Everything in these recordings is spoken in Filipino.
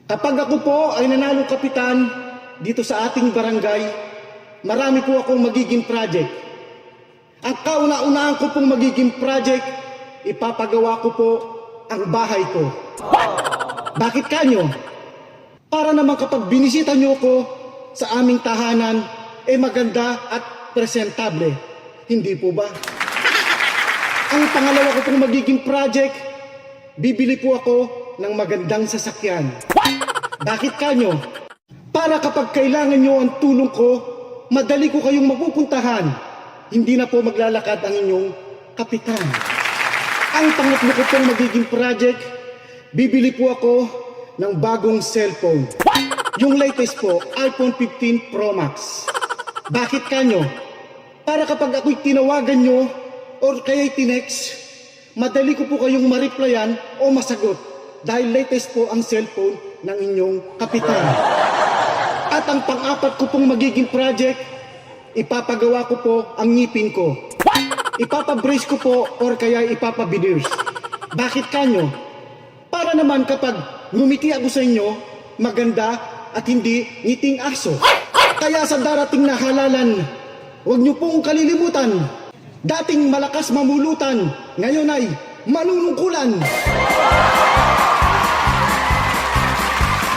Kapag ako po ay nanalong kapitan dito sa ating barangay, marami po akong magiging project. Ang kauna-unahan ko pong magiging project, ipapagawa ko po ang bahay ko. Bakit kanyo? Para naman kapag binisita nyo ko sa aming tahanan, maganda at presentable. Hindi po ba? Ang pangalawa ko pong magiging project, bibili po ako ng magandang sasakyan. Bakit kanyo? Para kapag kailangan nyo ang tulong ko, madali ko kayong mapupuntahan. Hindi na po maglalakad ang inyong kapitan. Ang pangatlo ko pong magiging project, bibili po ako ng bagong cellphone. Yung latest po, iPhone 15 Pro Max. Bakit kanyo? Para kapag ako'y tinawagan nyo or kaya'y tinext, madali ko po kayong ma-replyan o masagot dahil latest po ang cellphone ng inyong kapitan. At ang pang-apat ko pong magiging project, ipapagawa ko po ang ngipin ko. Ipapabrace ko po or kaya ipapaveneers. Bakit kanyo? Para naman kapag ngumiti ako sa inyo, maganda at hindi ngiting aso. Kaya sa darating na halalan, huwag niyo pong kalilimutan. Dating malakas mamulutan, ngayon ay manunungkulan.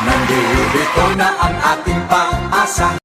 Nandito na ang ating pag-asa.